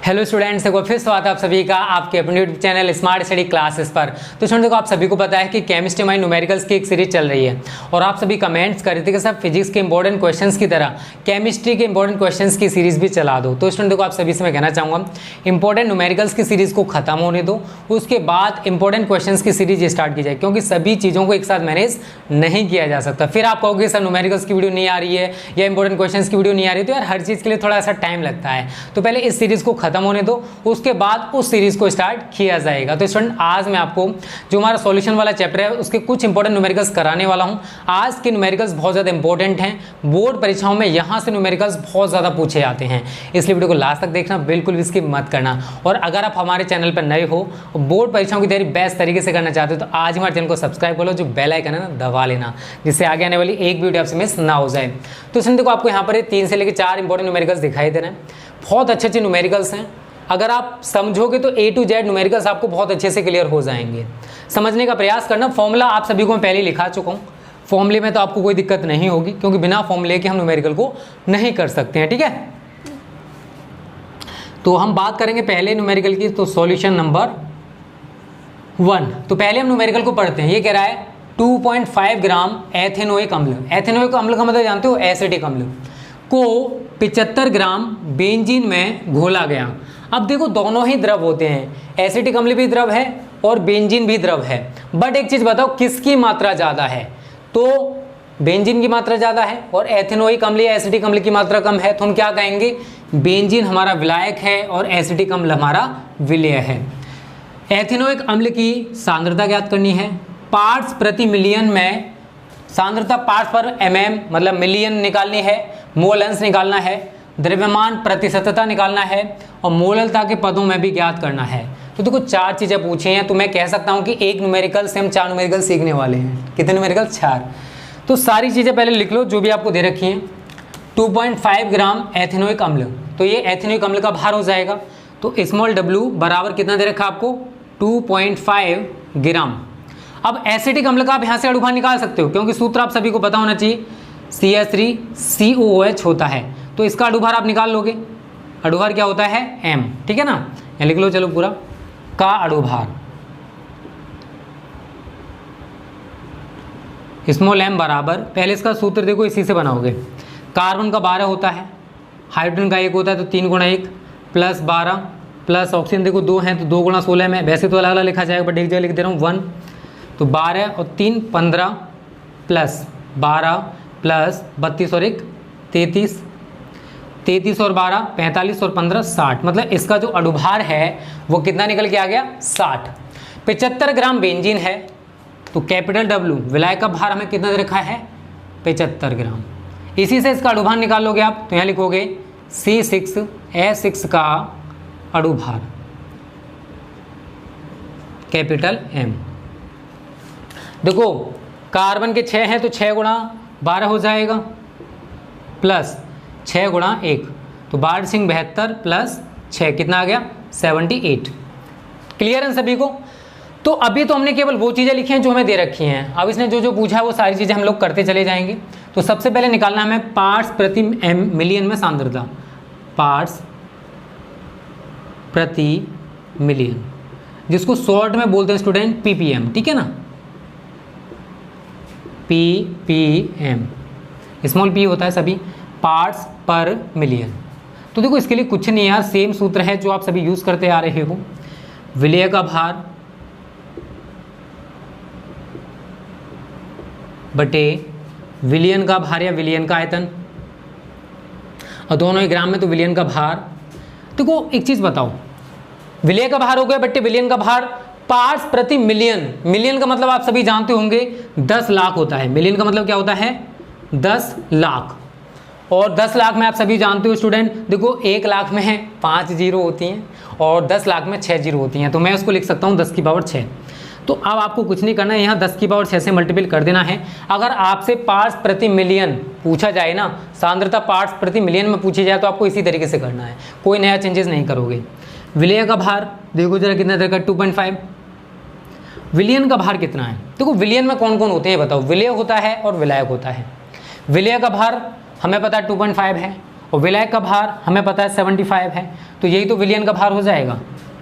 Hello students, एक बार फिर स्वागत है आप सभी का आपके अपने YouTube channel smart study classes पर। तो स्टूडेंट्स, देखो आप सभी को पता है कि केमिस्ट्री माइंड न्यूमेरिकल्स की एक सीरीज चल रही है और आप सभी कमेंट्स कर रहे थे कि सर फिजिक्स के इंपॉर्टेंट क्वेश्चंस की तरह केमिस्ट्री के इंपॉर्टेंट क्वेश्चंस की सीरीज भी चला दो। तो स्टूडेंट देखो आप सभी से मैं कहना चाहूँगा इंपॉर्टेंट न्यूमेरिकल्स की सीरीज को खत्म होने दो, उसके बाद इंपॉर्टेंट क्वेश्चंस की सीरीज स्टार्ट की जाए, क्योंकि सभी चीज़ों को एक साथ मैनेज नहीं किया जा सकता। फिर आप कहोगे सर न्यूमेरिकल्स की वीडियो नहीं आ रही है या इंपॉर्टेंट क्वेश्चंस की वीडियो नहीं आ रही है, तो यार हर चीज़ के लिए थोड़ा सा टाइम लगता है। तो पहले इस सीरीज को खत्म होने दो, उसके बाद उस सीरीज को स्टार्ट किया जाएगा। तो स्टूडेंट आज मैं आपको जो हमारा सॉल्यूशन वाला चैप्टर है उसके कुछ इंपॉर्टेंट न्यूमेरिकल्स कराने वाला हूं। आज के न्यूमेरिकल्स बहुत ज़्यादा इंपॉर्टेंट हैं, बोर्ड परीक्षाओं में यहाँ से न्यूमेरिकल्स बहुत ज़्यादा पूछे जाते हैं, इसलिए वीडियो को लास्ट तक देखना, बिल्कुल भी स्किप मत करना। और अगर आप हमारे चैनल पर नए हो और बोर्ड परीक्षाओं की तैयारी बेस्ट तरीके से करना चाहते हो तो आज हमारे चैनल को सब्सक्राइब कर लो, जो बेल आइकन है ना दबा लेना, जिससे आगे आने वाली एक वीडियो आपसे मिस ना हो जाए। तो स्टूडेंट देखो आपको यहाँ पर 3 से लेकर 4 इंपॉर्टेंट न्यूमेरिकल्स दिखाई दे रहे हैं, बहुत अच्छे अच्छे न्यूमेरिकल्स हैं। अगर आप समझोगे तो A to Z न्यूमेरिकल्स आपको बहुत अच्छे से क्लियर हो जाएंगे। समझने का प्रयास करना। फॉर्मूला आप सभी को मैं पहले लिखा चुका हूँ, फॉर्मूले में तो आपको कोई दिक्कत नहीं होगी, क्योंकि बिना फॉर्मूले के हम न्यूमेरिकल को नहीं कर सकते हैं, ठीक है। तो हम बात करेंगे पहले न्यूमेरिकल की, तो सॉल्यूशन नंबर 1। तो पहले हम न्यूमेरिकल को पढ़ते हैं। ये कह रहा है 2.5 ग्राम एथेनोइक अम्ल। एथेनोइक अम्ल का मतलब जानते हो एसिटिक अम्ल को 75 ग्राम बेंजीन में घोला गया। अब देखो दोनों ही द्रव होते हैं, एसिटिक अम्ल भी द्रव है और बेंजीन भी द्रव है, बट एक चीज बताओ किसकी मात्रा ज्यादा है? तो बेंजीन की मात्रा ज्यादा है और एथेनोइक अम्ल या एसिटिक अम्ल की मात्रा कम है, तो हम क्या कहेंगे? बेंजीन हमारा विलायक है और एसिटिक अम्ल हमारा विलेय है। एथेनोइक अम्ल की सांद्रता ज्ञात करनी है, पार्ट्स प्रति मिलियन में सांद्रता पार्ट्स पर mm मतलब मिलियन निकालनी है, मोल अंश निकालना है, द्रव्यमान प्रतिशतता निकालना है और मोललता के पदों में भी ज्ञात करना है। तो देखो 4 चीजें पूछी हैं, तो मैं कह सकता हूं कि एक न्यूमेरिकल से हम 4 न्यूमेरिकल सीखने वाले हैं। कितने न्यूमेरिकल? 4। तो सारी चीजें पहले लिख लो जो भी आपको दे रखी हैं। 2.5 ग्राम एथेनोइक अम्ल, तो ये एथेनोइक अम्ल का भार हो जाएगा। तो स्मॉल w बराबर कितना दे रखा आपको? 2.5 ग्राम। अब एसिटिक अम्ल का आप यहाँ से अणुभार निकाल सकते हो, क्योंकि सूत्र आप सभी को पता होना चाहिए, CH3COOH होता है, तो इसका अणुभार आप निकाल लोगे। अणुभार क्या होता है? m, ठीक है ना। यहाँ लिख लो चलो पूरा का अणुभार स्मॉल m बराबर, पहले इसका सूत्र देखो इसी से बनाओगे। कार्बन का 12 होता है, हाइड्रोजन का 1 होता है, तो 3 गुणा 1 प्लस 12 प्लस ऑक्सीजन देखो 2 हैं तो 2 गुणा 16 में, वैसे तो अलग अलग लिखा जाएगा बट एक जगह लिख दे रहा हूँ 1। तो 12 और 3 15 प्लस 12 प्लस 32 और 1 33, 33 और 12 45 और 15 60, मतलब इसका जो अणुभार है वो कितना निकल के आ गया? 60। 75 ग्राम बेंजीन है, तो कैपिटल W विलायक का भार हमें कितना दे रखा है? 75 ग्राम। इसी से इसका अणुभार निकाल लोगे आप, तो यहाँ लिखोगे C6H6 का अणुभार कैपिटल M। देखो कार्बन के 6 हैं तो 6 गुणा 12 हो जाएगा प्लस 6 गुणा 1, तो 12×72 प्लस 6 कितना आ गया? 78। क्लियर है सभी को? तो अभी तो हमने केवल वो चीज़ें लिखी हैं जो हमें दे रखी हैं, अब इसने जो जो पूछा है वो सारी चीज़ें हम लोग करते चले जाएंगे। तो सबसे पहले निकालना हमें पार्ट्स प्रति मिलियन में सांद्रता, पार्ट्स प्रति मिलियन, जिसको शॉर्ट में बोलते हैं स्टूडेंट ppm, ठीक है ना। ppm स्मॉल p होता है सभी, पार्ट्स पर मिलियन। तो देखो इसके लिए कुछ नहीं यार, सेम सूत्र है जो आप सभी यूज करते आ रहे हो। विलेय का भार बटे विलियन का भार या विलियन का आयतन, और दोनों ही ग्राम में तो विलियन का भार। देखो एक चीज बताओ, विलेय का भार हो गया बटे विलियन का भार, पार्ट्स प्रति मिलियन। मिलियन का मतलब आप सभी जानते होंगे 10 लाख होता है। मिलियन का मतलब क्या होता है? 10 लाख। और 10 लाख में आप सभी जानते हो स्टूडेंट, देखो 1 लाख में है 5 जीरो होती हैं और 10 लाख में 6 जीरो होती हैं, तो मैं उसको लिख सकता हूँ 10 की पावर 6। तो अब आपको कुछ नहीं करना है, यहाँ 10 की पावर 6 से मल्टीपल कर देना है। अगर आपसे पार्ट्स प्रति मिलियन पूछा जाए ना, सांद्रता पार्ट्स प्रति मिलियन में पूछी जाए, तो आपको इसी तरीके से करना है, कोई नया चेंजेस नहीं करोगे। विलेय का भार देखो जरा कितना दरकार? 2.5। विलियन का भार कितना है? देखो विलियन में कौन कौन होते हैं बताओ? विलेय होता है और विलायक होता है। विलेय का भार हमें पता है 2.5 है और विलायक का भार हमें पता है 75 है, तो यही तो विलयन का भार हो जाएगा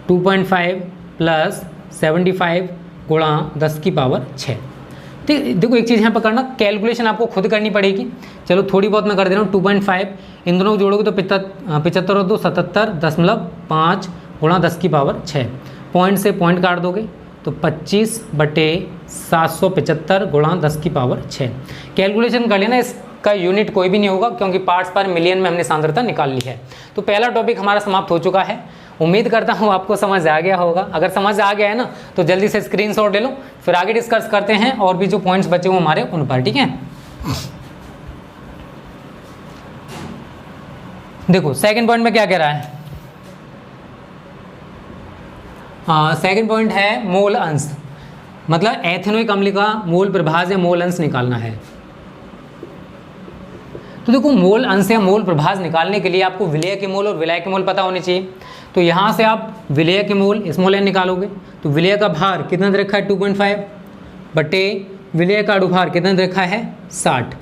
2.5 प्लस 75 गुणा 10 की पावर 6। ठीक, देखो एक चीज़ यहाँ पर करना, कैलकुलेशन आपको खुद करनी पड़ेगी। चलो थोड़ी बहुत मैं कर दे रहा हूँ। 2.5 इन दोनों को जोड़ोगे तो 75 और 2 77.5 गुणा 10 की पावर 6। पॉइंट से पॉइंट काट दोगे तो 25/775 गुणा 10 की पावर 6। कैलकुलेशन कर लेना, इसका यूनिट कोई भी नहीं होगा क्योंकि पार्ट्स पर मिलियन में हमने सांद्रता निकाल ली है। तो पहला टॉपिक हमारा समाप्त हो चुका है। उम्मीद करता हूँ आपको समझ आ गया होगा। अगर समझ आ गया है ना तो जल्दी से स्क्रीनशॉट ले लो, फिर आगे डिस्कस करते हैं और भी जो पॉइंट्स बचे हुए हमारे उन पर। ठीक है, देखो सेकंड पॉइंट में क्या कह रहा है। सेकंड पॉइंट है मोल अंश, मतलब एथेनोइक अम्ल का मोल प्रभाज या मोल अंश निकालना है। तो देखो मोल अंश या मोल प्रभाज निकालने के लिए आपको विलेय के मोल और विलायक के मोल पता होने चाहिए। तो यहाँ से आप विलेय के मोल स्मॉल एन निकालोगे तो विलेय का भार कितना दे रखा है 2.5 बटे विलेय का अणुभार कितना दे रखा है 60।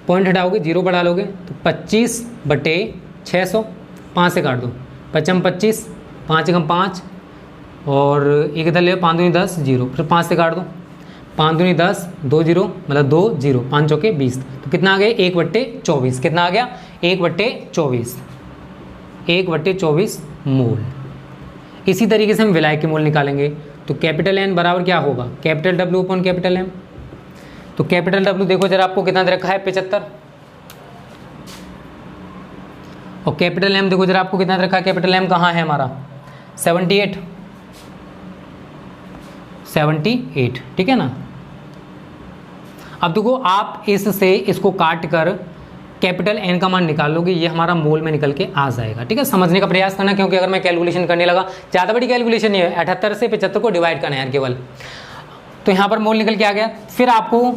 पॉइंट हटाओगे 0 बढ़ा लोगे तो 25/600, 5 से काट दो 5×25, 5×5 और एक इधर ले 5 दूनी 10 0, फिर 5 से काट दो 5 दूनी 10 2 0 मतलब 2 0, 5 चौके 20। तो कितना आ गया 1/24। कितना आ गया 1/24, 1/24 मोल। इसी तरीके से हम विलायक के मोल निकालेंगे तो कैपिटल एन बराबर क्या होगा capital W upon capital M. तो कैपिटल डब्ल्यू देखो जरा आपको कितना दे रखा है 75 और कैपिटल एम देखो जरा आपको कितना दे रखा है। कैपिटल एम कहाँ है हमारा 78, ठीक है ना। अब देखो आप इससे इसको काट कर कैपिटल एन का मान निकाल लोगे, ये हमारा मोल में निकल के आ जाएगा। ठीक है, समझने का प्रयास करना क्योंकि अगर मैं कैलकुलेशन करने लगा, ज़्यादा बड़ी कैलकुलेशन नहीं है, 78 से 75 को डिवाइड करना है यार केवल। तो यहाँ पर मोल निकल के आ गया। फिर आपको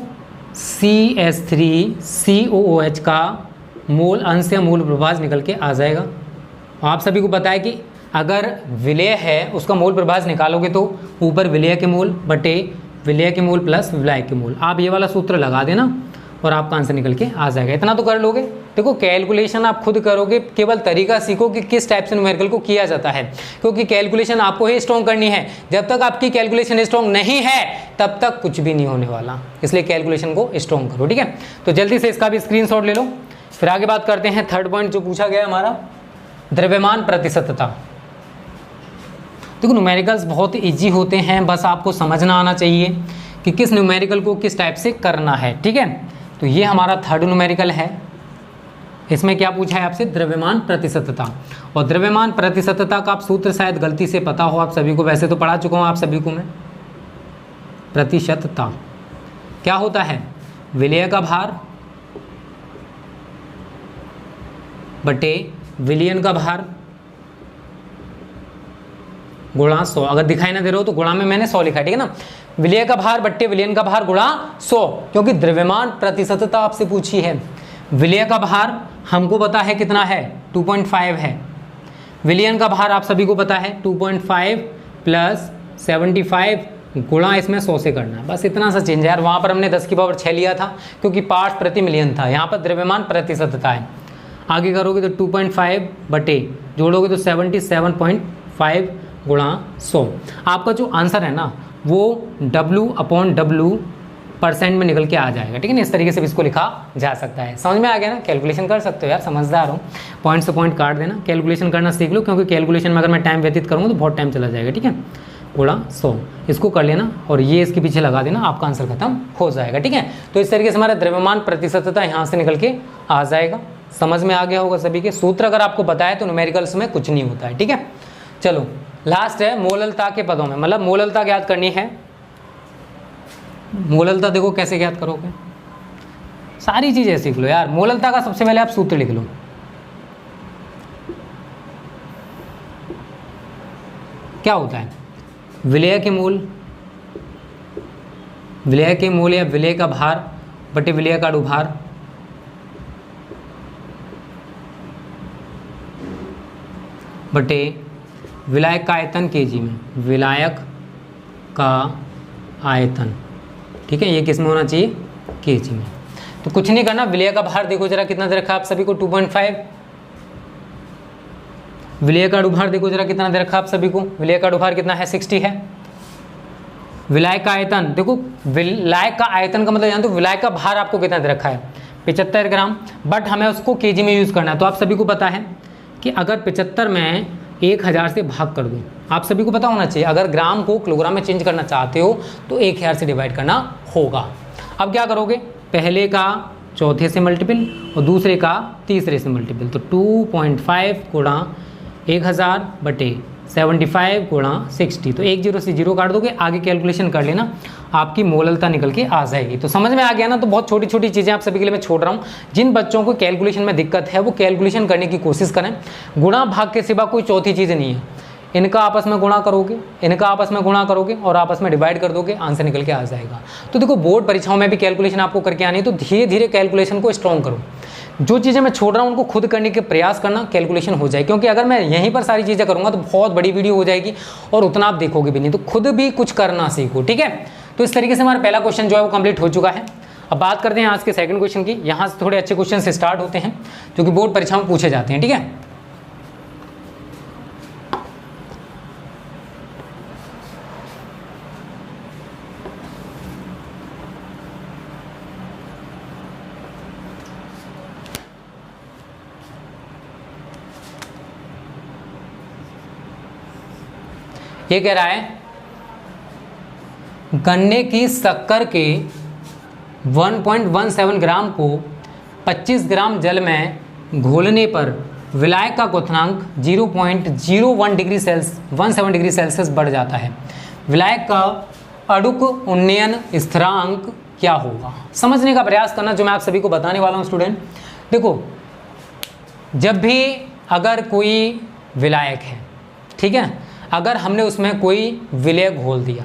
CH3COOH का मोल अंश या मोल प्रभाज निकल के आ जाएगा। आप सभी को पता है कि अगर विलेय है उसका मोल प्रभाज निकालोगे तो ऊपर विलेय के मोल बटे विलेय के मोल प्लस विलायक के मोल, आप ये वाला सूत्र लगा देना और आपका आंसर निकल के आ जाएगा। इतना तो कर लोगे। देखो कैलकुलेशन आप खुद करोगे, केवल तरीका सीखो कि किस टाइप से न्यूमेरिकल को किया जाता है, क्योंकि कैलकुलेशन आपको ही स्ट्रॉन्ग करनी है। जब तक आपकी कैलकुलेशन स्ट्रॉन्ग नहीं है तब तक कुछ भी नहीं होने वाला, इसलिए कैलकुलेशन को स्ट्रॉन्ग करो। ठीक है, तो जल्दी से इसका भी स्क्रीनशॉट ले लो। फिर आगे बात करते हैं थर्ड पॉइंट जो पूछा गया हमारा, द्रव्यमान प्रतिशतता। देखो न्यूमेरिकल्स बहुत ईजी होते हैं, बस आपको समझना आना चाहिए कि किस न्यूमेरिकल को किस टाइप से करना है। ठीक है, तो ये हमारा थर्ड न्यूमेरिकल है। इसमें क्या पूछा है आपसे द्रव्यमान प्रतिशतता, और द्रव्यमान प्रतिशतता का आप सूत्र शायद गलती से पता हो आप सभी को, वैसे तो पढ़ा चुका हूँ आप सभी को मैं। प्रतिशतता क्या होता है विलेय का भार बटे विलयन का भार गुणा 100। अगर दिखाई ना दे रहा हो तो गुणा में मैंने 100 लिखा है, ठीक है ना। विलेय का भार बट्टे विलयन का भार गुणा 100, क्योंकि द्रव्यमान प्रतिशतता आपसे पूछी है। विलेय का भार हमको पता है कितना है 2.5 है। विलयन का भार आप सभी को पता है 2.5 प्लस 75 गुणा इसमें 100 से करना है, बस इतना सा चेंज है यार। वहाँ पर हमने 10 की पावर 6 लिया था क्योंकि पार्ट्स प्रति मिलियन था, यहाँ पर द्रव्यमान प्रतिशतता है। आगे करोगे तो 2.5 बटे जोड़ोगे तो 77.5 गुणा 100। आपका जो आंसर है ना वो W/W % में निकल के आ जाएगा, ठीक है ना। इस तरीके से भी इसको लिखा जा सकता है। समझ में आ गया ना, कैलकुलेशन कर सकते हो यार, समझदार हो। पॉइंट से पॉइंट काट देना, कैलकुलेशन करना सीख लो, क्योंकि कैलकुलेशन में अगर मैं टाइम व्यतीत करूँगा तो बहुत टाइम चला जाएगा, ठीक है। गुणा 100 इसको कर लेना और ये इसके पीछे लगा देना, आपका आंसर खत्म हो जाएगा, ठीक है। तो इस तरीके से हमारा द्रव्यमान प्रतिशतता यहाँ से निकल के आ जाएगा। समझ में आ गया होगा सभी के। सूत्र अगर आपको पता है तो न्यूमेरिकल्स में कुछ नहीं होता है, ठीक है। चलो लास्ट है मोललता के पदों में, मतलब मोललता ज्ञात करनी है। मोललता देखो कैसे ज्ञात करोगे, सारी चीजें सीख लो यार। मोललता का सबसे पहले आप सूत्र लिख लो। क्या होता है विलेय के मूल, विलेय के मूल या विलेय का भार बटे विलेय का अणुभार बटे विलायक का आयतन केजी में, विलायक का आयतन, ठीक है। ये किस में होना चाहिए केजी में। तो कुछ नहीं करना, विलेय का भार देखो जरा कितना दे रखा है आप सभी को 2.5 विलय का अनुभार देखो जरा कितना दे रखा है आप सभी को, विलय का अनुभार कितना है 60 है। विलाय का आयतन देखो, विलाय का आयतन का मतलब जानते हो, विलाय का भार आपको कितना दे रखा है 75 ग्राम, बट हमें उसको केजी में यूज़ करना है। तो आप सभी को पता है कि अगर 75 में 1000 से भाग कर दूँ, आप सभी को पता होना चाहिए अगर ग्राम को किलोग्राम में चेंज करना चाहते हो तो 1000 से डिवाइड करना होगा। अब क्या करोगे, पहले का चौथे से मल्टीपल और दूसरे का तीसरे से मल्टीपल, तो 2.5 गुणा 1000 बटे 75 गुणा 60, तो 1 0 से 0 काट दोगे, आगे कैलकुलेशन कर लेना, आपकी मोललता निकल के आ जाएगी। तो समझ में आ गया ना। तो बहुत छोटी छोटी चीज़ें आप सभी के लिए मैं छोड़ रहा हूँ। जिन बच्चों को कैलकुलेशन में दिक्कत है वो कैलकुलेशन करने की कोशिश करें। गुणा भाग के सिवा कोई चौथी चीज़ नहीं है, इनका आपस में गुणा करोगे, इनका आपस में गुणा करोगे और आपस में डिवाइड कर दोगे, आंसर निकल के आ जाएगा। तो देखो बोर्ड परीक्षाओं में भी कैलकुलेशन आपको करके आनी है, तो धीरे धीरे कैलकुलेशन को स्ट्रॉन्ग करो। जो चीज़ें मैं छोड़ रहा हूँ उनको खुद करने के प्रयास करना, कैलकुलेशन हो जाए। क्योंकि अगर मैं यहीं पर सारी चीज़ें करूँगा तो बहुत बड़ी वीडियो हो जाएगी और उतना आप देखोगे भी नहीं। तो खुद भी कुछ करना सीखो, ठीक है। तो इस तरीके से हमारा पहला क्वेश्चन जो है वो कंप्लीट हो चुका है। अब बात करते हैं आज के सेकंड क्वेश्चन की। यहाँ से थोड़े अच्छे क्वेश्चन से स्टार्ट होते हैं जो कि बोर्ड परीक्षा में पूछे जाते हैं, ठीक है। ये कह रहा है गन्ने की शक्कर के 1.17 ग्राम को 25 ग्राम जल में घोलने पर विलायक का क्वथनांक 0.01 डिग्री सेल्सियस 17 डिग्री सेल्सियस बढ़ जाता है। विलायक का अणुक उन्नयन स्थिरांक क्या होगा? समझने का प्रयास करना, जो मैं आप सभी को बताने वाला हूँ स्टूडेंट। देखो, जब भी अगर कोई विलायक है, ठीक है, अगर हमने उसमें कोई विलय घोल दिया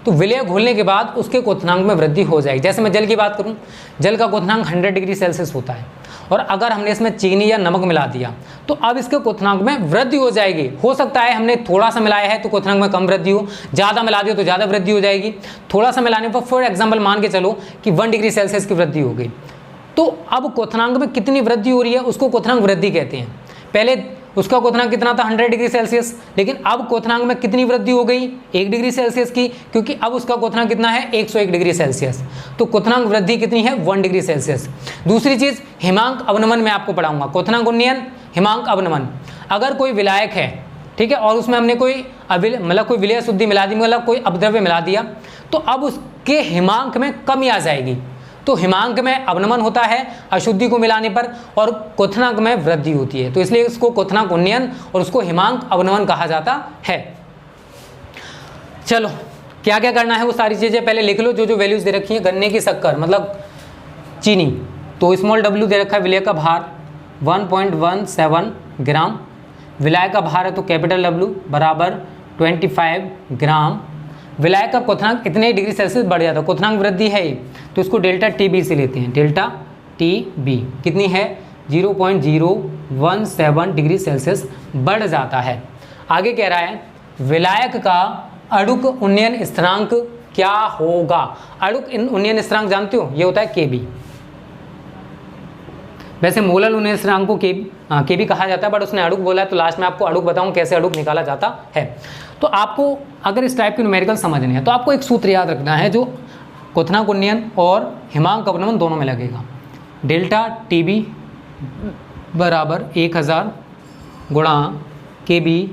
तो विलय घोलने के बाद उसके क्वथनांक में वृद्धि हो जाएगी। जैसे मैं जल की बात करूं, जल का क्वथनांक 100 डिग्री सेल्सियस होता है और अगर हमने इसमें चीनी या नमक मिला दिया तो अब इसके क्वथनांक में वृद्धि हो जाएगी। हो सकता है हमने थोड़ा सा मिलाया है तो क्वथनांक में कम वृद्धि हो, ज़्यादा मिला दिया तो ज़्यादा वृद्धि हो जाएगी। थोड़ा सा मिलाने पर फॉर एग्जाम्पल मान के चलो कि 1 डिग्री सेल्सियस की वृद्धि हो गई, तो अब क्वथनांक में कितनी वृद्धि हो रही है उसको क्वथनांक वृद्धि कहते हैं। पहले उसका क्वथनांक कितना था 100 डिग्री सेल्सियस, लेकिन अब क्वथनांक में कितनी वृद्धि हो गई 1 डिग्री सेल्सियस की, क्योंकि अब उसका क्वथनांक कितना है 101 डिग्री सेल्सियस। तो क्वथनांक वृद्धि कितनी है 1 डिग्री सेल्सियस। दूसरी चीज हिमांक अवनमन में आपको पढ़ाऊंगा, क्वथनांक उन्नयन हिमांक अवनमन। अगर कोई विलायक है, ठीक है, और उसमें हमने कोई मतलब कोई विलय शुद्धि मिला दी, मतलब कोई अपद्रव्य मिला दिया, तो अब उसके हिमांक में कमी आ जाएगी। तो हिमांक में अवनमन होता है अशुद्धि को मिलाने पर और क्वथनांक में वृद्धि होती है, तो इसलिए इसको क्वथनांक उन्नयन और उसको हिमांक अवनमन कहा जाता है। चलो, क्या क्या करना है वो सारी चीजें पहले लिख लो, जो जो वैल्यूज दे रखी है। गन्ने की शक्कर मतलब चीनी, तो स्मॉल w दे रखा है, विलय का भार 1.17 ग्राम, विलायक का भार है तो कैपिटल W बराबर 25 ग्राम। विलायक का क्वथनांक इतने डिग्री सेल्सियस बढ़ जाता है, क्वथनांक वृद्धि है तो इसको डेल्टा TB से लेते हैं। डेल्टा TB कितनी है 0.017 डिग्री सेल्सियस बढ़ जाता है। आगे कह रहा है विलायक का अणुक उन्नयन स्थिरांक क्या होगा? अणुक उन्नयन स्थिरांक जानते हो, ये होता है KB। वैसे मोलल उन्नयन स्थिरांक को KB कहा जाता है, बट उसने अणुक बोला है तो लास्ट में आपको अणुक बताऊं कैसे अणुक निकाला जाता है। तो आपको अगर इस टाइप के न्यूमेरिकल समझने हैं तो आपको एक सूत्र याद रखना है जो क्वथनांक उन्नयन और हिमांक अवनमन दोनों में लगेगा। डेल्टा TB बराबर 1000 गुणा KB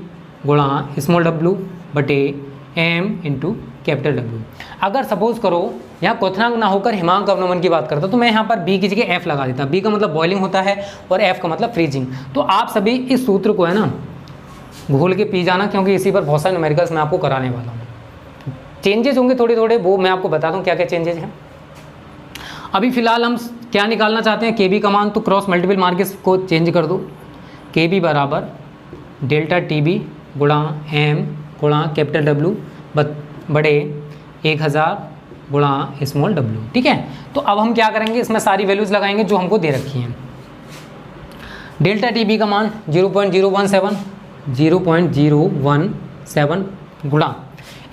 गुणा स्मॉल w बटे m इंटू कैपिटल W। अगर सपोज करो यहाँ क्वथनांक ना होकर हिमांक अवनमन की बात करता तो मैं यहाँ पर B की जगह F लगा देता। B का मतलब बॉइलिंग होता है और F का मतलब फ्रीजिंग। तो आप सभी इस सूत्र को है ना घोल के पी जाना, क्योंकि इसी पर बहुत सारे न्यूमेरिकल्स मैं आपको कराने वाला हूँ। चेंजेस होंगे थोड़े थोड़े, वो मैं आपको बताता हूँ क्या क्या चेंजेस हैं। अभी फिलहाल हम क्या निकालना चाहते हैं KB का मान, तो क्रॉस मल्टीपल मार के इसको चेंज कर दो। KB बराबर डेल्टा TB गुणा M गुणा कैपिटल W बड़े 1000 गुणा स्मॉल w, ठीक है। तो अब हम क्या करेंगे, इसमें सारी वैल्यूज लगाएंगे जो हमको दे रखी हैं। डेल्टा TB का मान 0.017 गुणा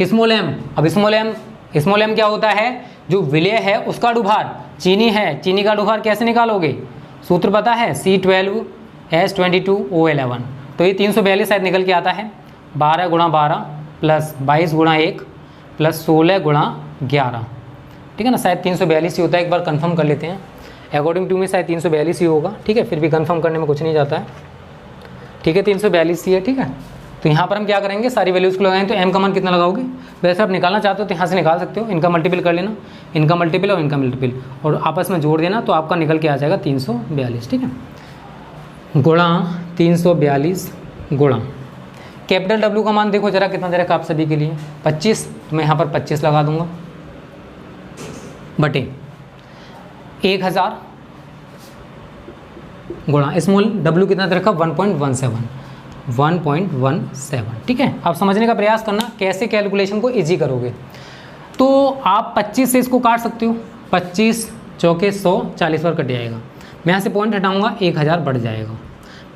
स्मॉल m। अब स्मॉल m क्या होता है, जो विलय है उसका अनुभार, चीनी है, चीनी का अनुभार कैसे निकालोगे, सूत्र पता है C12H22O11। तो ये 342 शायद निकल के आता है 12 गुणा 12 प्लस 22 गुणा 1 प्लस 16 गुणा 11, ठीक है ना। शायद 342 ही होता है, एक बार कंफर्म कर लेते हैं। अकॉर्डिंग टू मी शायद 342 ही होगा, ठीक है। फिर भी कंफर्म करने में कुछ नहीं जाता है, ठीक है। 342 ही है, ठीक है। तो यहाँ पर हम क्या करेंगे, सारी वैल्यूज़ को लगाएं। तो m का मान कितना लगाओगे, वैसे आप निकालना चाहते हो तो यहाँ से निकाल सकते हो। इनका मल्टीपल कर लेना, इनका मल्टीपल और इनका मल्टीपल, और आपस में जोड़ देना, तो आपका निकल के आ जाएगा 342, ठीक है। गुणा 342 गुणा कैपिटल W का मान देखो जरा कितना दे रखा आप सभी के लिए, 25। तो मैं यहाँ पर 25 लगा दूंगा बटे 1000 गुणा स्मॉल W कितना दे रखा 1.17, ठीक है। अब समझने का प्रयास करना कैसे कैलकुलेशन को इजी करोगे। तो आप 25 से इसको काट सकते हो, 25 चौके 100, 40 पर कट जाएगा। मैं यहाँ से पॉइंट हटाऊंगा 1000 बढ़ जाएगा,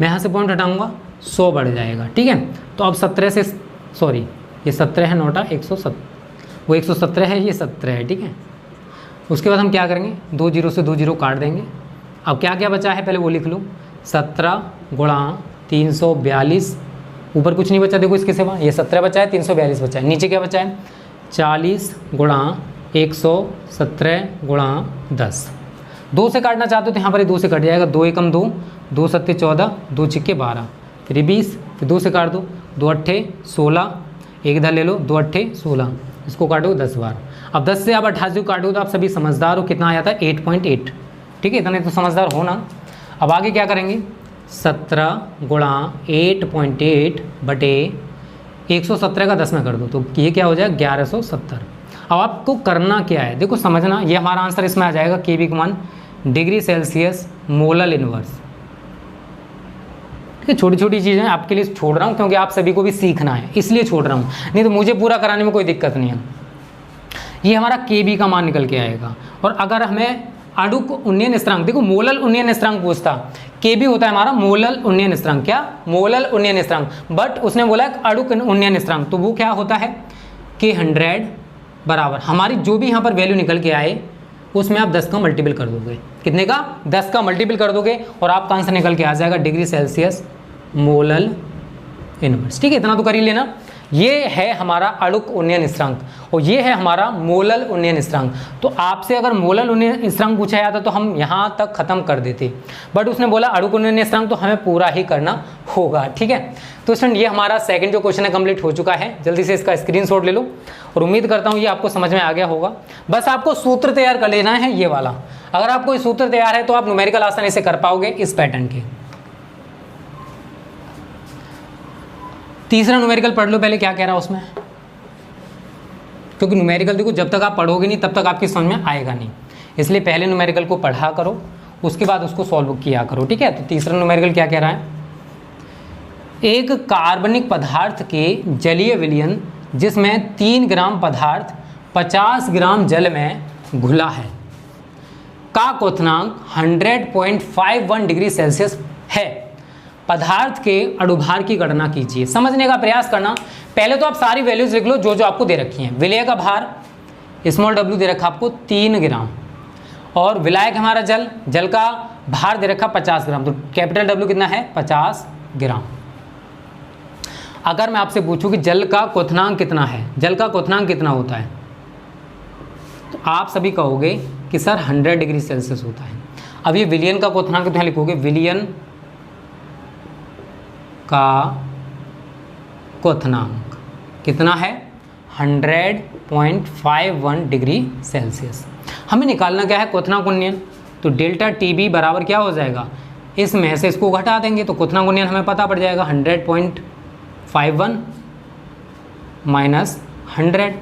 मैं यहाँ से पॉइंट हटाऊंगा 100 बढ़ जाएगा, ठीक है। तो अब 17 से, सॉरी ये 17 है नोटा, 170 वो 117 है, ये 17 है, ठीक है। उसके बाद हम क्या करेंगे, 2 0 से 2 0 काट देंगे। अब क्या क्या बचा है पहले वो लिख लो, 17 गुणा 342, ऊपर कुछ नहीं बचा देखो इसके सिवा, ये 17 बचा है, 342 बचा है, नीचे क्या बचा है 40 गुणा 117 गुणा 10। 2 से काटना चाहते हो तो यहाँ पर 2 से कट जाएगा, 2 एकम 2, 2 सत्ते 14, 2 छिक्के 12, फिर 20, फिर 2 से काट दो, 2 अट्ठे 16, एक इधर ले लो, 2 अट्ठे 16, इसको काटो 10 बार। अब 10 से आप 88 को काटो तो आप सभी समझदार हो, कितना आया था 8.8, ठीक है। इतने तो समझदार हो ना। अब आगे क्या करेंगे, 17 गुणा 8.8 बटे 117 का 10 में कर दो, तो ये क्या हो जाएगा 1170। अब आपको करना क्या है, देखो समझना, ये हमारा आंसर इसमें आ जाएगा केबी का मान डिग्री सेल्सियस मोलल इनवर्स, ठीक है। छोटी छोटी चीज़ें आपके लिए छोड़ रहा हूँ क्योंकि आप सभी को भी सीखना है, इसलिए छोड़ रहा हूँ, नहीं तो मुझे पूरा कराने में कोई दिक्कत नहीं है। ये हमारा केबी का मान निकल के आएगा। और अगर हमें अणुक उन्नयन स्थिरांक, देखो मोलल उन्नयन स्थिरांक पूछता, केबी होता है हमारा मोलल उन्नयन स्थिरांक, क्या मोलल उन्नयन स्थिरांक, बट उसने बोला अणुक उन्नयन स्थिरांक, तो वो क्या होता है K100 बराबर हमारी जो भी यहाँ पर वैल्यू निकल के आए उसमें आप 10 का मल्टीपल कर दोगे, कितने का 10 का मल्टीपल कर दोगे, और आपका आंसर निकल के आ जाएगा डिग्री सेल्सियस मोलल इनवर्स, ठीक है। इतना तो कर ही लेना। ये है हमारा अणुक उन्नयन स्थिरांक और ये है हमारा मोलल उन्नयन स्थिरांक। तो आपसे अगर मोलल उन्नयन स्थिरांक पूछा जाता तो हम यहाँ तक खत्म कर देते, बट उसने बोला अणुक उन्नयन स्थिरांक, तो हमें पूरा ही करना होगा, ठीक है। तो स्टूडेंट ये हमारा सेकंड जो क्वेश्चन है कंप्लीट हो चुका है। जल्दी से इसका स्क्रीनशॉट ले लो और उम्मीद करता हूँ ये आपको समझ में आ गया होगा। बस आपको सूत्र तैयार कर लेना है ये वाला। अगर आपको ये सूत्र तैयार है तो आप न्यूमेरिकल आसानी से कर पाओगे इस पैटर्न के। तीसरा न्यूमेरिकल पढ़ लो पहले, क्या कह रहा है उसमें, क्योंकि न्यूमेरिकल देखो जब तक आप पढ़ोगे नहीं तब तक आपकी समझ में आएगा नहीं, इसलिए पहले न्यूमेरिकल को पढ़ा करो, उसके बाद उसको सॉल्व किया करो, ठीक है। तो तीसरा न्यूमेरिकल क्या कह रहा है, एक कार्बनिक पदार्थ के जलीय विलयन जिसमें 3 ग्राम पदार्थ 50 ग्राम जल में घुला है का क्वथनांक 100.51 डिग्री सेल्सियस है, पदार्थ के अणुभार की गणना कीजिए। समझने का प्रयास करना, पहले तो आप सारी वैल्यूज लिख लो जो जो आपको दे रखी हैं। विलय का भार स्मॉल w दे रखा आपको 3 ग्राम, और विलायक हमारा जल, जल का भार दे रखा 50 ग्राम, तो कैपिटल W कितना है 50 ग्राम। अगर मैं आपसे पूछूं कि जल का क्वथनांक कितना है, जल का क्वथनांक कितना होता है, तो आप सभी कहोगे कि सर 100 डिग्री सेल्सियस होता है। अब ये विलियन का क्वथनांक तो यहाँ लिखोगे, विलियन का क्वथनांक कितना है 100.51 डिग्री सेल्सियस। हमें निकालना क्या है क्वथनांक उन्नयन, तो डेल्टा TB बराबर क्या हो जाएगा, इसमें से इसको घटा देंगे तो क्वथनांक उन्नयन हमें पता पड़ जाएगा 100.51 माइनस 100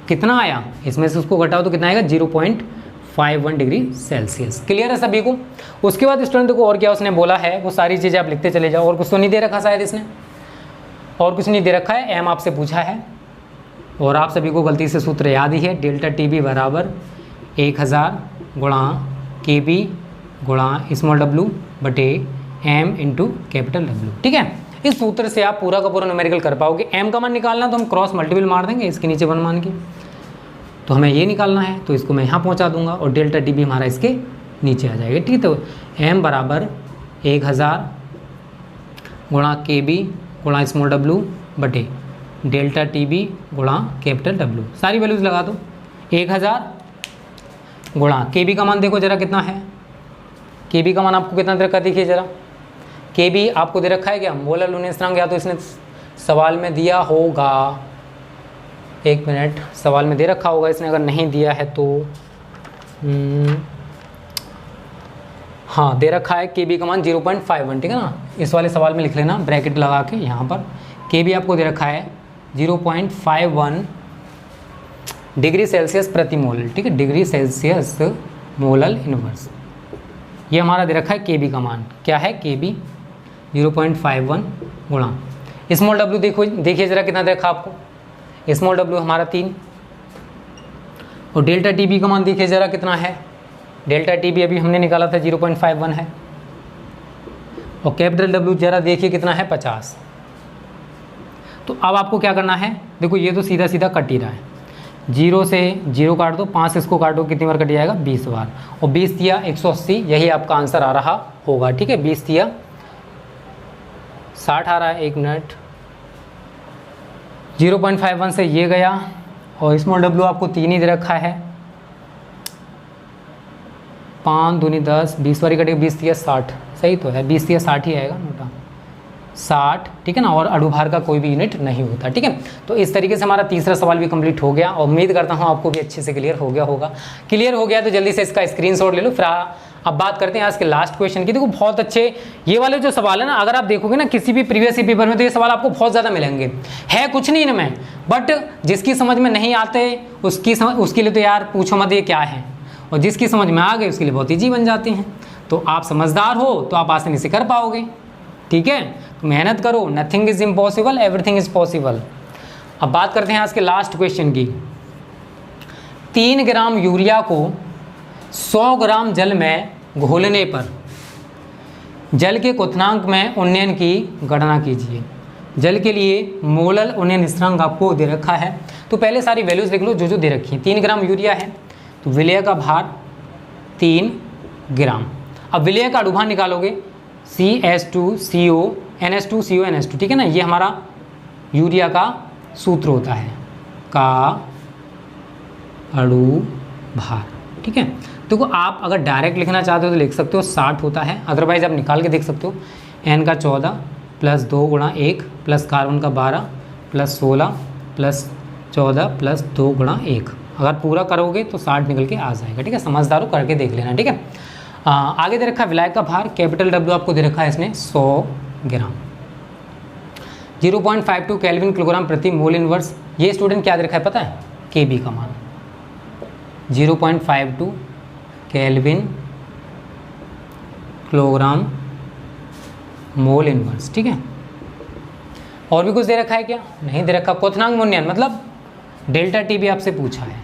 कितना आया, इसमें से उसको घटाओ तो कितना आएगा 0.51 डिग्री सेल्सियस। क्लियर है सभी को। उसके बाद स्टूडेंट देखो और क्या उसने बोला है, वो सारी चीज़ें आप लिखते चले जाओ। और कुछ तो नहीं दे रखा शायद इसने, और कुछ नहीं दे रखा है, एम आपसे पूछा है और आप सभी को गलती से सूत्र याद ही है, डेल्टा TB बराबर 1000 गुणा KB गुणा स्मॉल w बटे m इंटू कैपिटल W, ठीक है। इस सूत्र से आप पूरा का पूरा न्यूमेरिकल कर पाओगे। m का मान निकालना तो हम क्रॉस मल्टीपल मार देंगे इसके नीचे 1 मान के, तो हमें ये निकालना है तो इसको मैं यहाँ पहुँचा दूंगा और डेल्टा TB हमारा इसके नीचे आ जाएगा, ठीक है। तो m बराबर 1000 गुणा के बी गुणा स्मॉल डब्लू बटे डेल्टा टी बी गुणा कैपिटल डब्लू। सारी वैल्यूज़ लगा दो। 1000 गुणा के बी का मान देखो जरा कितना है, के बी का मान आपको कितना दे रखा है देखिए जरा, के बी आपको दे रखा है क्या, मोलर लुमिनस स्थिरांक, या तो इसने सवाल में दिया होगा, एक मिनट, सवाल में दे रखा होगा इसने, अगर नहीं दिया है तो हाँ दे रखा है के बी का मान 0.51, ठीक है ना। इस वाले सवाल में लिख लेना ब्रैकेट लगा के यहाँ पर, के बी आपको दे रखा है 0.51 डिग्री सेल्सियस प्रति मोल, ठीक है, डिग्री सेल्सियस मोलल इनवर्स। ये हमारा दे रखा है के बी का मान, क्या है के बी 0.51 गुणा स्मॉल डब्ल्यू, देखो देखिए जरा कितना दे रखा आपको, स्मॉल डब्ल्यू हमारा 3, और डेल्टा टी बी का मान देखिए जरा कितना है, डेल्टा टी बी अभी हमने निकाला था 0.51 है, और कैपिटल डब्ल्यू जरा देखिए कितना है 50। तो अब आपको क्या करना है, देखो ये तो सीधा सीधा कट ही रहा है, 0 से 0 काट दो, 5 इसको काटो, कितनी बार कट जाएगा 20 बार, और 20 दिया 180, यही आपका आंसर आ रहा होगा, ठीक है। 20 दिया 60 आ रहा है, एक मिनट, 0.51 से ये गया, और स्मॉल डब्ल्यू आपको 3 ही दे रखा है, 5 दूनी 10, 20 बारी कटेगा, 20 दिया 60, सही तो है, 20 दिया 60 ही आएगा नोटा, 60, ठीक है ना, और अणुभार का कोई भी यूनिट नहीं होता, ठीक है। तो इस तरीके से हमारा तीसरा सवाल भी कंप्लीट हो गया, और उम्मीद करता हूँ आपको भी अच्छे से क्लियर हो गया होगा। क्लियर हो गया तो जल्दी से इसका स्क्रीनशॉट ले लो। फिर अब बात करते हैं आज के लास्ट क्वेश्चन की। देखो बहुत अच्छे ये वाले जो सवाल है ना, अगर आप देखोगे ना किसी भी प्रीवियस पेपर में, तो ये सवाल आपको बहुत ज़्यादा मिलेंगे, है कुछ नहीं इनमें, बट जिसकी समझ में नहीं आते उसके लिए तो यार पूछो मत ये क्या है, और जिसकी समझ में आ गए उसके लिए बहुत ईजी बन जाते हैं। तो आप समझदार हो तो आप आसानी से कर पाओगे, ठीक है। तो मेहनत करो, nothing is impossible, everything is possible. अब बात करते हैं आज के लास्ट क्वेश्चन की। 3 ग्राम यूरिया को 100 ग्राम जल में घोलने पर जल के क्वथनांक में उन्नयन की गणना कीजिए। जल के लिए मोलल उन्नयन स्थिरांक आपको दे रखा है, तो पहले सारी वैल्यूज लिख लो जो जो दे रखी है। 3 ग्राम यूरिया है तो विलय का भार 3 ग्राम। अब विलय का अणुभार निकालोगे, CH2CO NH2CO NH2, ठीक है ना, ये हमारा यूरिया का सूत्र होता है, का अणुभार, ठीक है। देखो आप अगर डायरेक्ट लिखना चाहते हो तो लिख सकते हो 60 होता है, अदरवाइज आप निकाल के देख सकते हो, N का 14 + 2 × 1 प्लस कार्बन का 12 + 16 + 14 + 2 × 1, अगर पूरा करोगे तो 60 निकल के आ जाएगा, ठीक है। समझदार हो करके देख लेना, ठीक है। आगे दे रखा है विलायक का भार, कैपिटल डब्ल्यू आपको दे रखा है इसने 100 ग्राम। 0.52 केल्विन किलोग्राम प्रति मोल इनवर्स। ये स्टूडेंट क्या दे रखा है पता है, के बी का मान 0.52 केल्विन किलोग्राम मोल इनवर्स, ठीक है। और भी कुछ दे रखा है क्या, नहीं दे रखा। क्वथनांक उन्नयन मतलब डेल्टा टी भी आपसे पूछा है,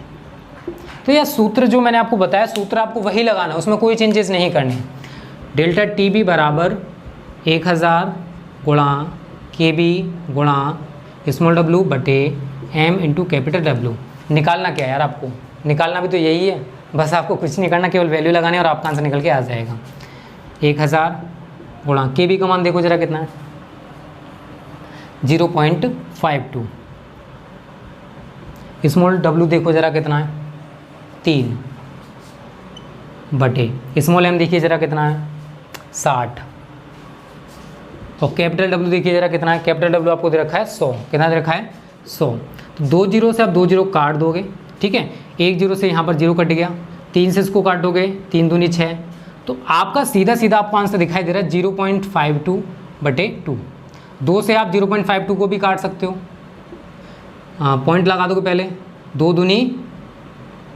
तो यह सूत्र जो मैंने आपको बताया, सूत्र आपको वही लगाना है, उसमें कोई चेंजेस नहीं करने। डेल्टा टी बी बराबर 1000 गुणा के बी गुणा स्मॉल डब्ल्यू बटे एम इंटू कैपिटल डब्ल्यू। निकालना क्या यार, आपको निकालना भी तो यही है, बस आपको कुछ नहीं करना, केवल वैल्यू लगानी और आपका आंसर निकल के आ जाएगा। 1000 गुणा के बी का मान देखो जरा कितना है, 0.52, स्मॉल डब्ल्यू देखो जरा कितना है 3 बटे स्मॉल एम देखिए जरा कितना है 60, और कैपिटल डब्ल्यू देखिए जरा कितना है, कैपिटल डब्ल्यू आपको दे रखा है 100, कितना दे रखा है 100। तो 2 जीरो से आप 2 जीरो काट दोगे, ठीक है, 1 जीरो से यहाँ पर 0 कट गया, 3 से इसको काट दोगे, 3 दूनी 6, तो आपका सीधा सीधा आपको आंसर दिखाई दे रहा है 0.52 बटे 2। 2 से आप 0.52 को भी काट सकते हो, पॉइंट लगा दोगे पहले, 2 दूनी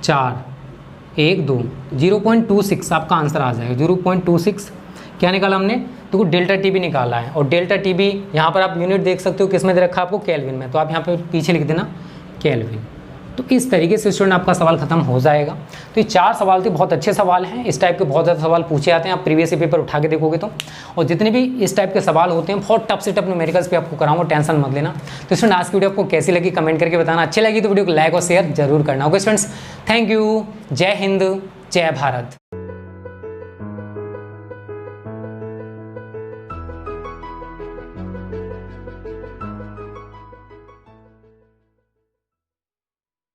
4, 1 2, 0.26 आपका आंसर आ जाएगा। 0.26 क्या निकाला हमने, तो डेल्टा टी बी निकाला है, और डेल्टा टी बी यहाँ पर आप यूनिट देख सकते हो किस में दे रखा है आपको, केल्विन में, तो आप यहाँ पे पीछे लिख देना केल्विन। तो इस तरीके से स्टूडेंट आपका सवाल खत्म हो जाएगा। तो ये 4 सवाल थे, बहुत अच्छे सवाल हैं, इस टाइप के बहुत ज़्यादा सवाल पूछे जाते हैं, आप प्रीवियस पेपर उठा के देखोगे तो, और जितने भी इस टाइप के सवाल होते हैं बहुत टफ से टफ न्यूमेरिकल्स पे आपको कराऊंगा, टेंशन मत लेना। तो स्टूडेंट आज की वीडियो आपको कैसी लगी कमेंट करके बताना, अच्छी लगी तो वीडियो को लाइक और शेयर जरूर करना। ओके स्टूडेंट्स, थैंक यू, जय हिंद, जय भारत।